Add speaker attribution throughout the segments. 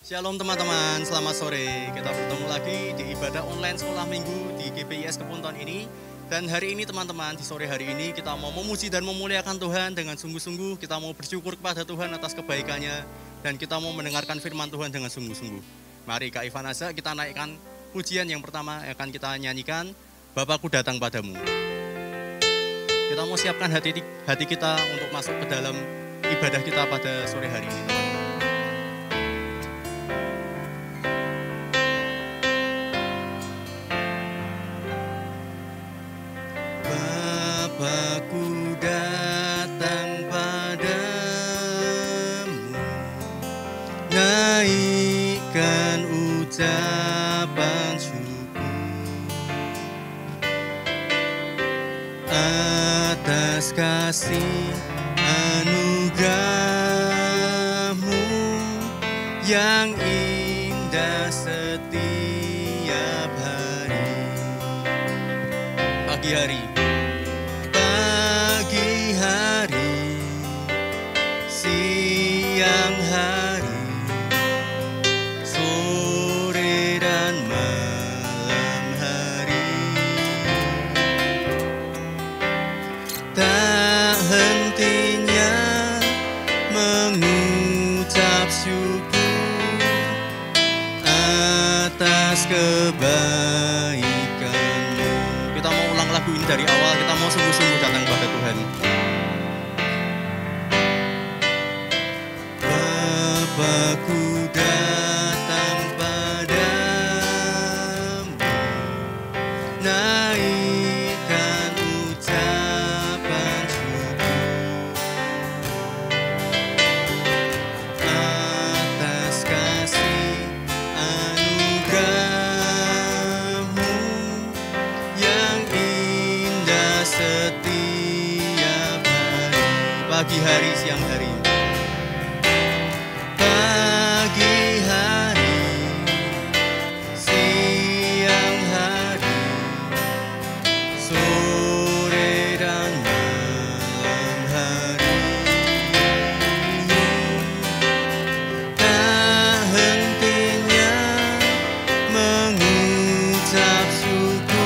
Speaker 1: Shalom teman-teman, selamat sore. Kita bertemu lagi di ibadah online sekolah minggu di GPIS Kepunton ini. Dan hari ini teman-teman, di sore hari ini kita mau memuji dan memuliakan Tuhan dengan sungguh-sungguh. Kita mau bersyukur kepada Tuhan atas kebaikannya. Dan kita mau mendengarkan firman Tuhan dengan sungguh-sungguh. Mari Kak Ivan Aza, kita naikkan pujian yang pertama yang akan kita nyanyikan, Bapakku datang padamu. Kita mau siapkan hati kita untuk masuk ke dalam ibadah kita pada sore hari ini, teman-teman. Bapakku datang padamu, naikkan ucapan syukur atas kasih anugerahmu yang indah setiap hari. Pagi hari, siang hari, sore dan malam hari, tak hentinya mengucap syukur atas kebaikanmu. Kita mau ulang lagu ini dari awal, kita mau sungguh-sungguh datang kepada Tuhan. Bapakku datang padamu, naikkan ucapan syukur atas kasih anugerahmu yang indah setiap hari. Pagi hari, siang hari, pagi hari, siang hari, sore dan malam hari, tak hentinya mengucap syukur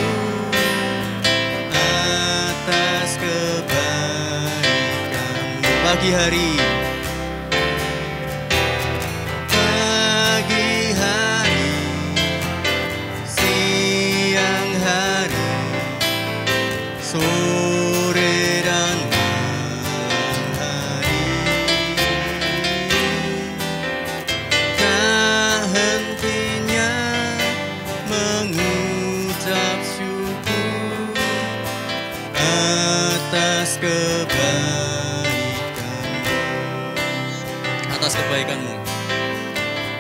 Speaker 1: atas kebaikanmu,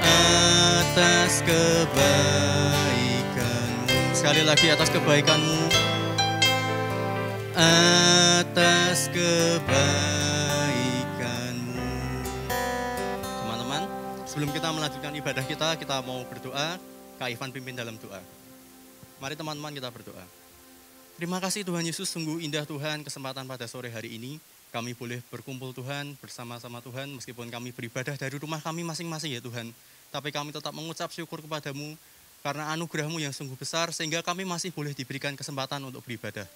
Speaker 1: atas kebaikanmu. Sekali lagi, atas kebaikanmu, atas kebaikanmu. Teman-teman, sebelum kita melanjutkan ibadah kita mau berdoa. Kak Ivan pimpin dalam doa. Mari teman-teman kita berdoa. Terima kasih Tuhan Yesus, sungguh indah Tuhan kesempatan pada sore hari ini. Kami boleh berkumpul Tuhan, bersama-sama Tuhan, meskipun kami beribadah dari rumah kami masing-masing ya Tuhan. Tapi kami tetap mengucap syukur kepadamu, karena anugerah-Mu yang sungguh besar, sehingga kami masih boleh diberikan kesempatan untuk beribadah.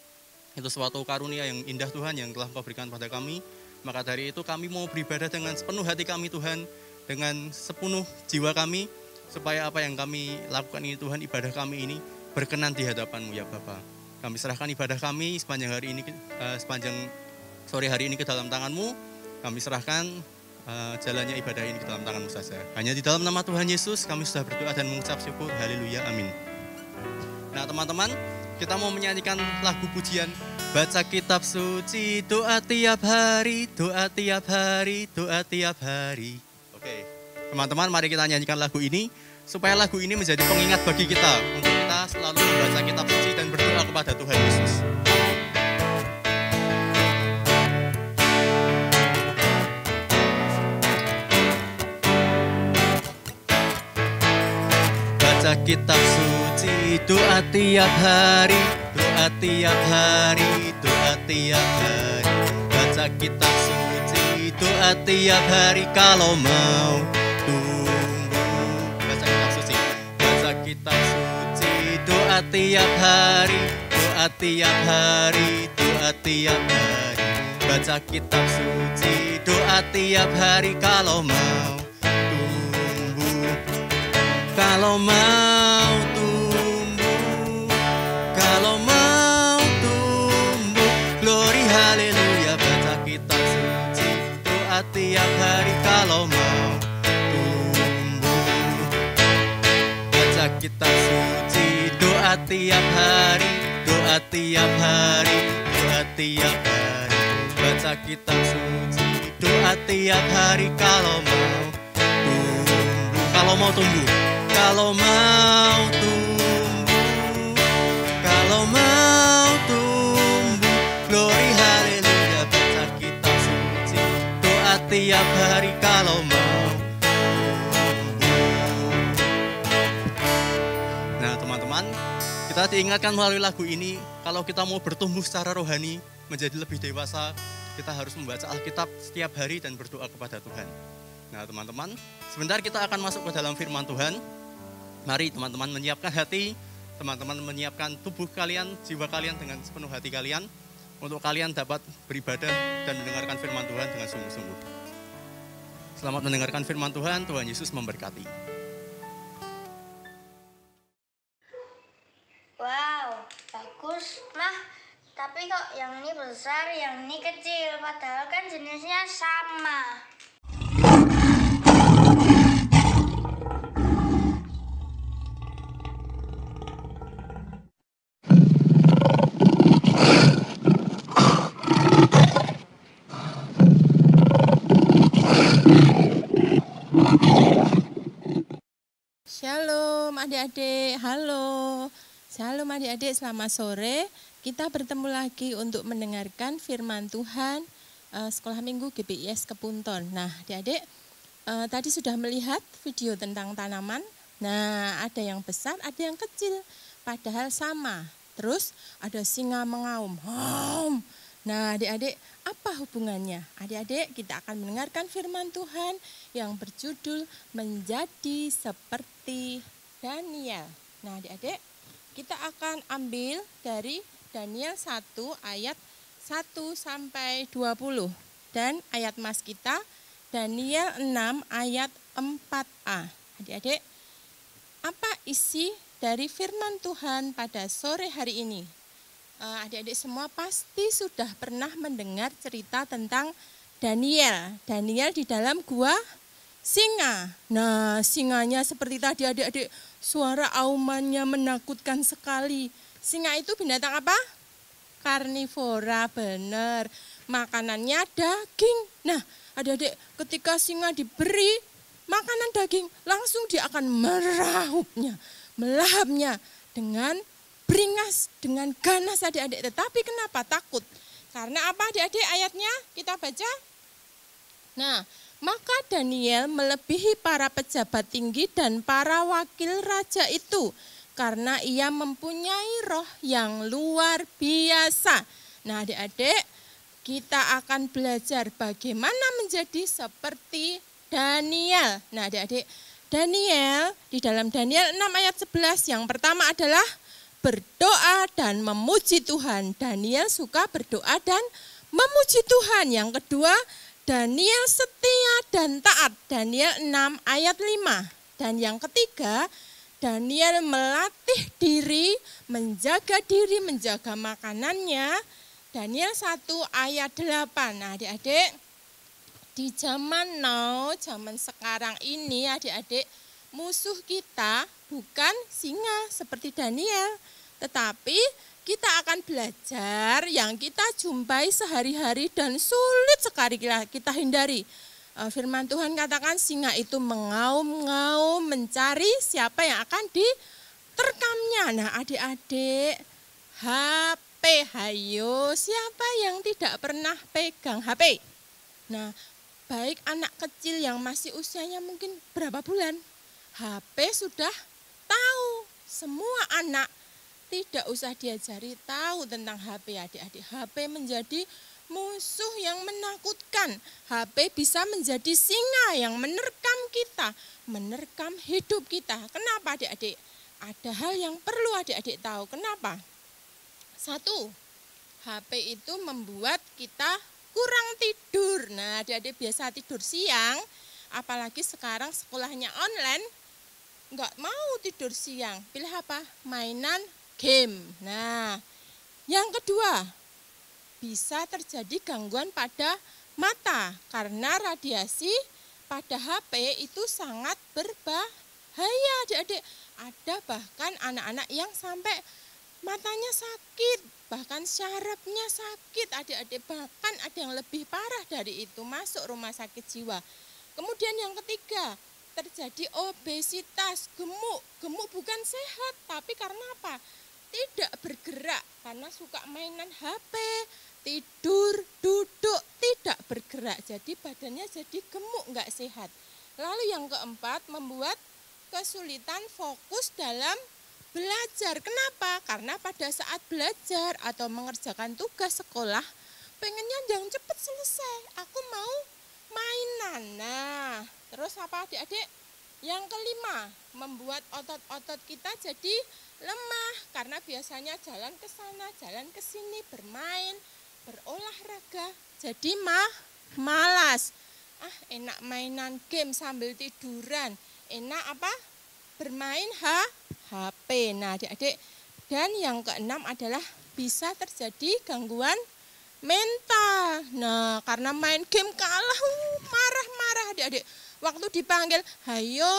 Speaker 1: Itu suatu karunia yang indah Tuhan, yang telah Kau berikan pada kami. Maka dari itu kami mau beribadah dengan sepenuh hati kami Tuhan, dengan sepenuh jiwa kami, supaya apa yang kami lakukan ini Tuhan, ibadah kami ini berkenan di hadapan-Mu ya Bapa. Kami serahkan ibadah kami sepanjang hari ini, sepanjang sore hari ini ke dalam tangan-Mu. Kami serahkan jalannya ibadah ini ke dalam tangan-Mu saja. Hanya di dalam nama Tuhan Yesus kami sudah berdoa dan mengucap syukur. Haleluya, amin. Nah teman-teman, kita mau menyanyikan lagu pujian Baca Kitab Suci, doa tiap hari, doa tiap hari, doa tiap hari. Oke, teman-teman, mari kita nyanyikan lagu ini, supaya lagu ini menjadi pengingat bagi kita, untuk kita selalu membaca Kitab Suci dan berdoa kepada Tuhan Yesus. Baca Kitab Suci, doa tiap hari, doa tiap hari, doa tiap hari. Baca Kitab Suci, doa tiap hari kalau mau tumbuh tiap hari, doa tiap hari, doa tiap hari. Baca kitab suci, doa tiap hari kalau mau tumbuh. Kalau mau tumbuh, kalau mau tumbuh, glory haleluya. Baca kitab suci, doa tiap hari kalau mau tumbuh. Baca kitab suci, doa tiap hari, doa tiap hari, doa tiap hari. Baca kitab suci, doa tiap hari kalau mau tumbuh. Kalau mau tumbuh, kalau mau tumbuh, kalau mau tumbuh, glory haleluya. Baca kitab suci, doa tiap hari kalau mau tumbuh. Nah teman-teman, kita diingatkan melalui lagu ini, kalau kita mau bertumbuh secara rohani, menjadi lebih dewasa, kita harus membaca Alkitab setiap hari dan berdoa kepada Tuhan. Nah teman-teman, sebentar kita akan masuk ke dalam firman Tuhan. Mari teman-teman menyiapkan hati, teman-teman menyiapkan tubuh kalian, jiwa kalian dengan sepenuh hati kalian, untuk kalian dapat beribadah dan mendengarkan firman Tuhan dengan sungguh-sungguh. Selamat mendengarkan firman Tuhan, Tuhan Yesus memberkati.
Speaker 2: Wow, bagus, Mah. Tapi kok yang ini besar, yang ini kecil, padahal kan jenisnya sama.
Speaker 3: Shalom adik-adik, halo. Shalom adik-adik, selamat sore. Kita bertemu lagi untuk mendengarkan firman Tuhan Sekolah Minggu GBIS Kepunton. Nah adik-adik, tadi sudah melihat video tentang tanaman. Nah ada yang besar, ada yang kecil, padahal sama. Terus ada singa mengaum. Nah adik-adik, apa hubungannya? Adik-adik, kita akan mendengarkan firman Tuhan yang berjudul Menjadi Seperti Daniel. Nah adik-adik, kita akan ambil dari Daniel 1 ayat 1 sampai 20. Dan ayat mas kita Daniel 6 ayat 4a. Adik-adik, apa isi dari firman Tuhan pada sore hari ini? Adik-adik semua pasti sudah pernah mendengar cerita tentang Daniel. Daniel di dalam gua singa. Nah, singanya seperti tadi adik-adik, suara aumannya menakutkan sekali. Singa itu binatang apa? Karnivora, benar. Makanannya daging. Nah, adik-adik, ketika singa diberi makanan daging, langsung dia akan merahupnya, melahapnya dengan beringas, dengan ganas adik-adik. Tetapi kenapa takut? Karena apa adik-adik ayatnya? Kita baca. Nah, maka Daniel melebihi para pejabat tinggi dan para wakil raja itu, karena ia mempunyai roh yang luar biasa. Nah adik-adik, kita akan belajar bagaimana menjadi seperti Daniel. Nah adik-adik, Daniel, di dalam Daniel 6 ayat 11, yang pertama adalah berdoa dan memuji Tuhan. Daniel suka berdoa dan memuji Tuhan. Yang kedua, Daniel setia dan taat. Daniel 6 ayat 5. Dan yang ketiga, Daniel melatih diri, menjaga makanannya. Daniel 1 ayat 8. Nah adik-adik, di zaman now, zaman sekarang ini adik-adik, musuh kita bukan singa seperti Daniel. Tetapi kita akan belajar yang kita jumpai sehari-hari dan sulit sekali kita hindari. Firman Tuhan katakan singa itu mengaum-ngaum mencari siapa yang akan diterkamnya. Nah adik-adik, HP, hayo, siapa yang tidak pernah pegang HP? Nah baik anak kecil yang masih usianya mungkin berapa bulan, HP sudah tahu. Semua anak tidak usah diajari tahu tentang HP adik-adik. HP menjadi musuh yang menakutkan. HP bisa menjadi singa yang menerkam kita, menerkam hidup kita. Kenapa adik-adik? ada hal yang perlu adik-adik tahu. Kenapa? Satu, HP itu membuat kita kurang tidur. Nah, adik-adik biasa tidur siang, apalagi sekarang sekolahnya online, nggak mau tidur siang. Pilih apa? Mainan, game. Nah, yang kedua, bisa terjadi gangguan pada mata karena radiasi pada HP itu sangat berbahaya, adik-adik. Ada bahkan anak-anak yang sampai matanya sakit, bahkan syarafnya sakit, adik-adik. Bahkan ada yang lebih parah dari itu, masuk rumah sakit jiwa. Kemudian yang ketiga, terjadi obesitas, gemuk. Gemuk bukan sehat, tapi karena apa? Tidak bergerak, karena suka mainan HP, tidur, duduk, tidak bergerak. Jadi badannya jadi gemuk, nggak sehat. Lalu yang keempat, membuat kesulitan fokus dalam belajar. Kenapa? Karena pada saat belajar atau mengerjakan tugas sekolah, pengennya yang cepat selesai. Aku mau mainan. Nah, terus apa adik-adik? Yang kelima, membuat otot-otot kita jadi lemah. Karena biasanya jalan ke sana, jalan ke sini, bermain, berolahraga. Jadi malas. Enak mainan game sambil tiduran. Enak apa? Bermain HP. Nah, adik-adik. Dan yang keenam adalah bisa terjadi gangguan mental. Nah, karena main game kalah, marah-marah adik-adik. Waktu dipanggil, ayo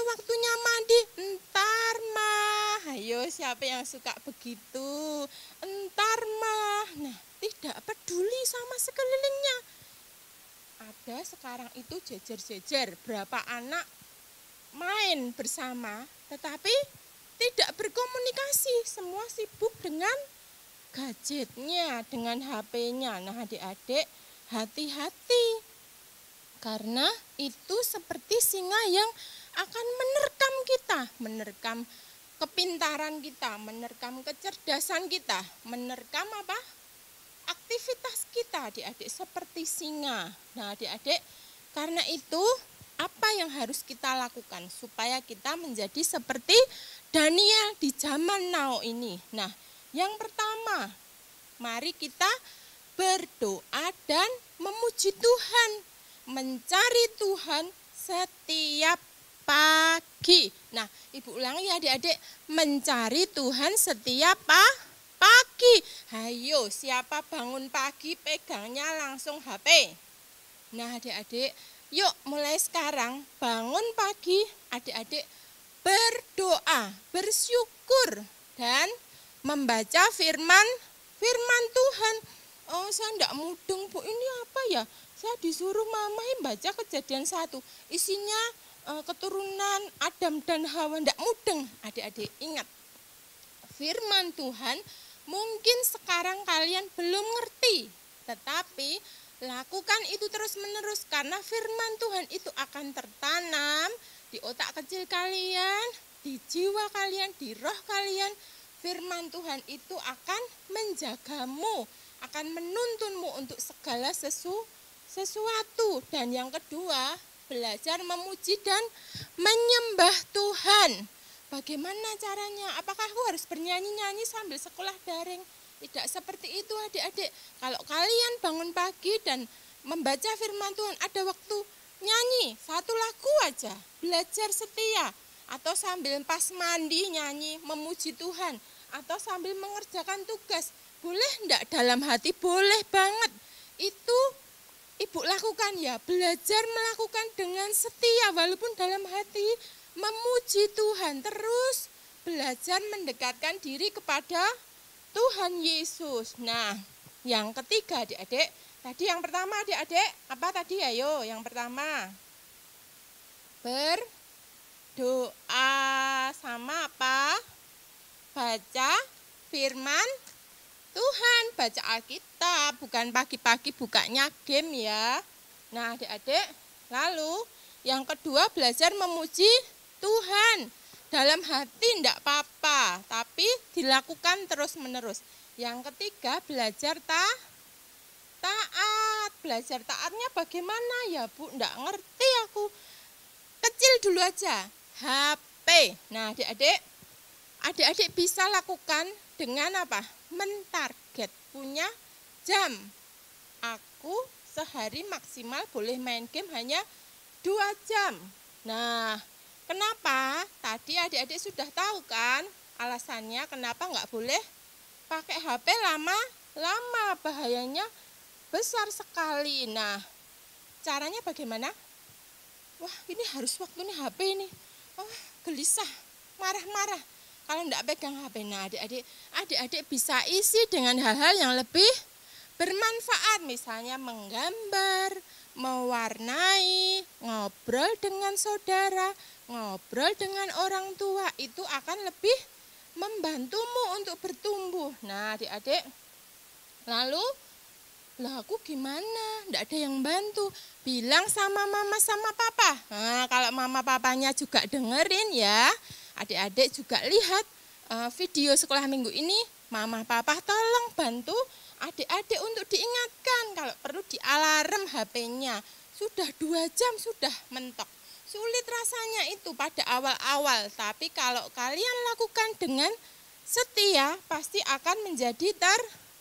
Speaker 3: waktunya mandi. Entar mah. Ayo, siapa yang suka begitu? Entar mah. Nah, tidak peduli sama sekelilingnya. Ada sekarang itu jejer-jejer berapa anak main bersama, tetapi tidak berkomunikasi, semua sibuk dengan gadgetnya, dengan HP-nya. Nah, adik-adik hati-hati, karena itu seperti singa yang akan menerkam kita, menerkam kepintaran kita, menerkam kecerdasan kita, menerkam apa? Aktivitas kita, adik-adik, seperti singa. Nah, adik-adik, karena itu apa yang harus kita lakukan supaya kita menjadi seperti Daniel di zaman now ini? Nah, yang pertama, mari kita berdoa dan memuji Tuhan, mencari Tuhan setiap pagi. Nah, Ibu ulangi ya adik-adik, mencari Tuhan setiap pagi. Hayo, siapa bangun pagi pegangnya langsung HP? Nah, adik-adik, yuk mulai sekarang bangun pagi, adik-adik berdoa, bersyukur, dan membaca firman Tuhan. Oh, saya enggak mudeng, Bu, ini apa ya? Saya disuruh mama baca Kejadian 1, isinya keturunan Adam dan Hawa, enggak mudeng. Adik-adik ingat, firman Tuhan mungkin sekarang kalian belum ngerti, tetapi lakukan itu terus-menerus, karena firman Tuhan itu akan tertanam di otak kecil kalian, di jiwa kalian, di roh kalian. Firman Tuhan itu akan menjagamu, akan menuntunmu untuk segala sesuatu. Dan yang kedua, belajar memuji dan menyembah Tuhan. Bagaimana caranya? Apakah aku harus bernyanyi-nyanyi sambil sekolah daring? Tidak seperti itu adik-adik. Kalau kalian bangun pagi dan membaca firman Tuhan, ada waktu nyanyi satu lagu aja, belajar setia, atau sambil pas mandi nyanyi memuji Tuhan, atau sambil mengerjakan tugas, boleh enggak dalam hati? Boleh banget. Itu Ibu lakukan ya, belajar melakukan dengan setia walaupun dalam hati, memuji Tuhan, terus belajar mendekatkan diri kepada Tuhan Yesus. Nah, yang ketiga adik-adik, tadi yang pertama adik-adik, apa tadi? Ayo, yang pertama, berdoa sama apa? Baca firman Tuhan, baca Alkitab, bukan pagi-pagi bukanya game ya. Nah adik-adik, lalu yang kedua belajar memuji Tuhan. Dalam hati enggak apa-apa, tapi dilakukan terus-menerus. Yang ketiga belajar taat. Belajar taatnya bagaimana ya Bu? Enggak ngerti aku. Kecil dulu aja. HP HP. Nah, adik-adik bisa lakukan dengan apa? Mentarget, punya jam. Aku sehari maksimal boleh main game hanya 2 jam. Nah, kenapa? Tadi adik-adik sudah tahu kan alasannya kenapa nggak boleh pakai HP lama-lama, bahayanya besar sekali. Nah, caranya bagaimana? Wah, ini harus waktu nih HP ini. Oh, gelisah, marah-marah kalau enggak pegang HP. Nah, adik-adik bisa isi dengan hal-hal yang lebih bermanfaat, misalnya menggambar, mewarnai, ngobrol dengan saudara, ngobrol dengan orang tua, itu akan lebih membantumu untuk bertumbuh. Nah, adik-adik, lalu lah aku gimana? Enggak ada yang bantu. Bilang sama mama sama papa. Nah, kalau mama papanya juga dengerin ya, adik-adik juga lihat video sekolah minggu ini. Mama papa tolong bantu adik-adik untuk diingatkan kalau perlu dialarm HP-nya. Sudah 2 jam sudah mentok. Sulit rasanya itu pada awal-awal, tapi kalau kalian lakukan dengan setia pasti akan menjadi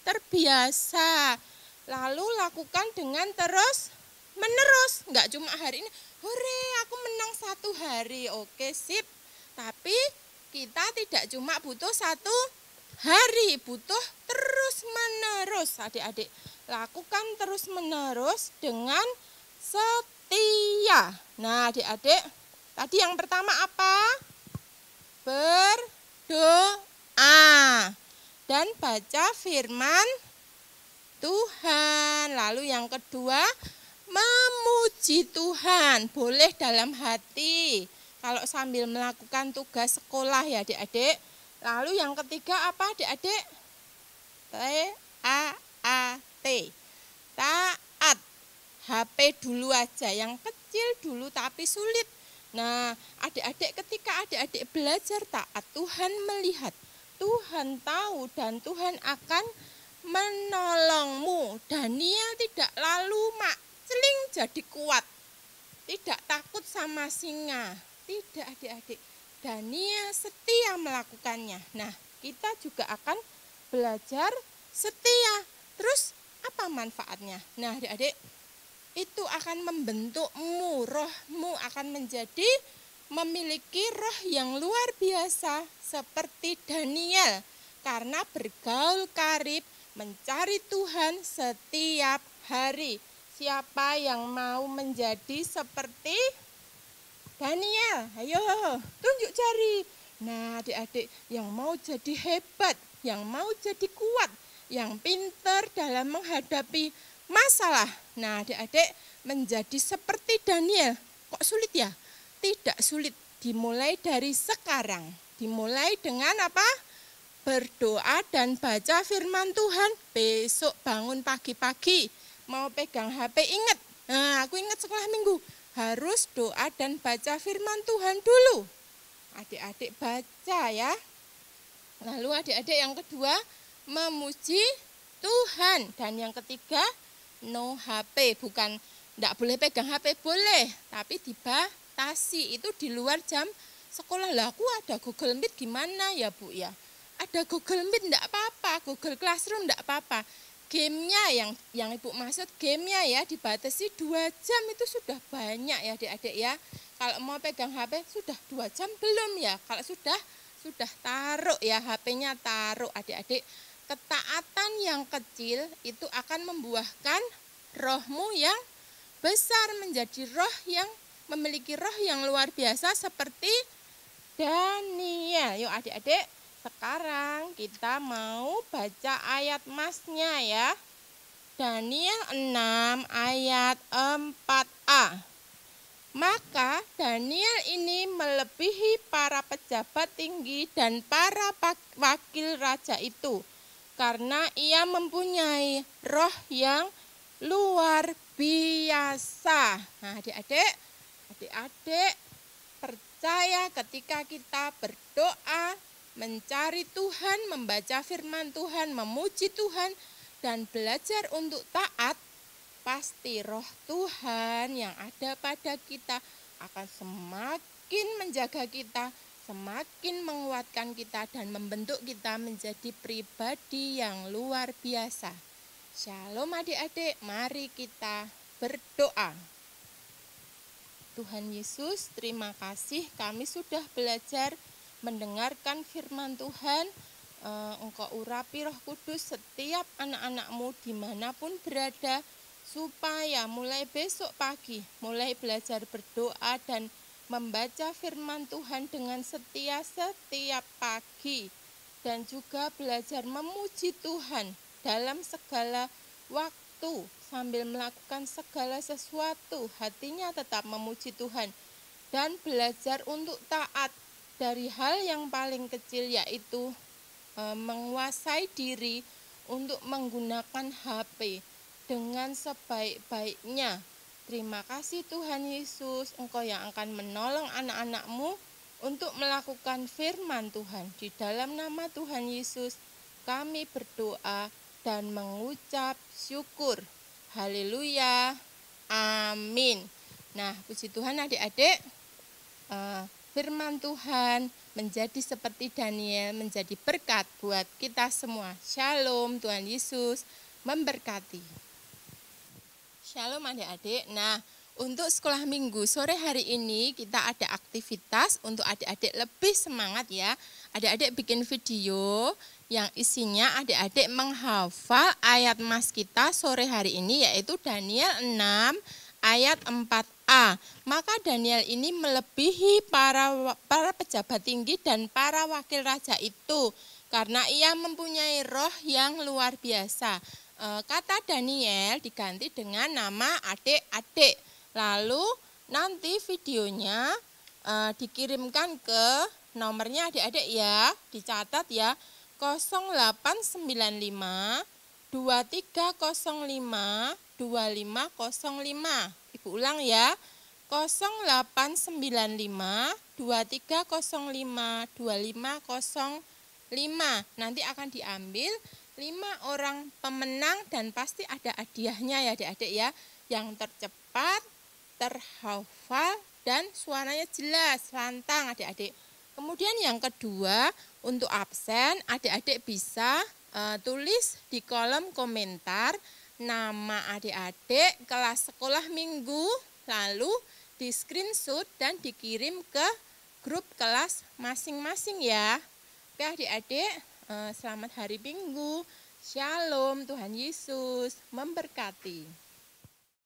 Speaker 3: terbiasa. Lalu lakukan dengan terus menerus, enggak cuma hari ini, hore aku menang 1 hari, oke sip. Tapi kita tidak cuma butuh 1 hari, butuh terus menerus. Adik-adik, lakukan terus menerus dengan setia. Nah, adik-adik, tadi yang pertama apa? Berdoa dan baca firman Tuhan. Lalu yang kedua, memuji Tuhan. Boleh dalam hati kalau sambil melakukan tugas sekolah ya adik-adik. Lalu yang ketiga apa adik-adik? T-A-A-T. Taat. HP dulu aja, yang kecil dulu tapi sulit. Nah, adik-adik, ketika adik-adik belajar taat, Tuhan melihat, Tuhan tahu, dan Tuhan akan menolongmu. Daniel tidak lalu celing jadi kuat, tidak takut sama singa. Tidak adik-adik, Daniel setia melakukannya. Nah, kita juga akan belajar setia. Terus apa manfaatnya? Nah adik-adik, itu akan membentukmu, rohmu akan menjadi memiliki roh yang luar biasa seperti Daniel. Karena bergaul karib, mencari Tuhan setiap hari. Siapa yang mau menjadi seperti Daniel? Ayo, tunjuk jari. Nah, adik-adik, yang mau jadi hebat, yang mau jadi kuat, yang pintar dalam menghadapi masalah. Nah, adik-adik, menjadi seperti Daniel. Kok sulit ya? Tidak sulit. Dimulai dari sekarang. Dimulai dengan apa? Berdoa dan baca firman Tuhan. Besok bangun pagi-pagi, mau pegang HP, ingat. Nah, aku ingat sekolah minggu. Harus doa dan baca firman Tuhan dulu. Adik-adik baca ya. Lalu adik-adik yang kedua, memuji Tuhan. Dan yang ketiga, no HP. Bukan, tidak boleh pegang HP, boleh. Tapi dibatasi, itu di luar jam sekolah. Lah aku ada Google Meet gimana ya Bu ya? Ada Google Meet tidak apa-apa, Google Classroom tidak apa-apa. Gamenya yang Ibu maksud, gamenya ya dibatasi 2 jam, itu sudah banyak ya adik-adik ya. Kalau mau pegang HP sudah 2 jam belum ya? Kalau sudah taruh ya HP-nya, taruh adik-adik. Ketaatan yang kecil itu akan membuahkan rohmu yang besar, menjadi roh yang memiliki roh yang luar biasa seperti Daniel. Yuk adik-adik, sekarang kita mau baca ayat masnya ya. Daniel 6 ayat 4a. Maka Daniel ini melebihi para pejabat tinggi dan para wakil raja itu, karena ia mempunyai roh yang luar biasa. Nah adik-adik percaya ketika kita berdoa, mencari Tuhan, membaca firman Tuhan, memuji Tuhan, dan belajar untuk taat, pasti roh Tuhan yang ada pada kita akan semakin menjaga kita, semakin menguatkan kita dan membentuk kita menjadi pribadi yang luar biasa. Shalom adik-adik, mari kita berdoa. Tuhan Yesus, terima kasih kami sudah belajar mendengarkan firman Tuhan. Engkau urapi Roh Kudus setiap anak-anak-Mu dimanapun berada, supaya mulai besok pagi, mulai belajar berdoa dan membaca firman Tuhan dengan setia setiap pagi, dan juga belajar memuji Tuhan dalam segala waktu, sambil melakukan segala sesuatu, hatinya tetap memuji Tuhan, dan belajar untuk taat dari hal yang paling kecil, yaitu menguasai diri untuk menggunakan HP dengan sebaik-baiknya. Terima kasih Tuhan Yesus, Engkau yang akan menolong anak-anak-Mu untuk melakukan firman Tuhan. Di dalam nama Tuhan Yesus kami berdoa dan mengucap syukur. Haleluya, amin. Nah, puji Tuhan adik-adik, firman Tuhan menjadi seperti Daniel, menjadi berkat buat kita semua. Shalom, Tuhan Yesus memberkati. Shalom adik-adik. Nah, untuk sekolah minggu sore hari ini kita ada aktivitas untuk adik-adik lebih semangat ya. Adik-adik bikin video yang isinya adik-adik menghafal ayat mas kita sore hari ini, yaitu Daniel 6 ayat 4a. Maka Daniel ini melebihi para pejabat tinggi dan para wakil raja itu, karena ia mempunyai roh yang luar biasa. Kata Daniel diganti dengan nama adik-adik. Lalu nanti videonya dikirimkan ke nomornya adik-adik ya, dicatat ya, 0895 2305 2505. Ibu ulang ya, 0895 2305 2505. Nanti akan diambil 5 orang pemenang dan pasti ada hadiahnya ya adik-adik ya, yang tercepat, terhafal, dan suaranya jelas, lantang adik-adik. Kemudian yang kedua, untuk absen adik-adik bisa tulis di kolom komentar nama adik-adik, kelas sekolah minggu, lalu di screenshot dan dikirim ke grup kelas masing-masing ya. Oke adik-adik, selamat hari Minggu. Shalom, Tuhan Yesus memberkati.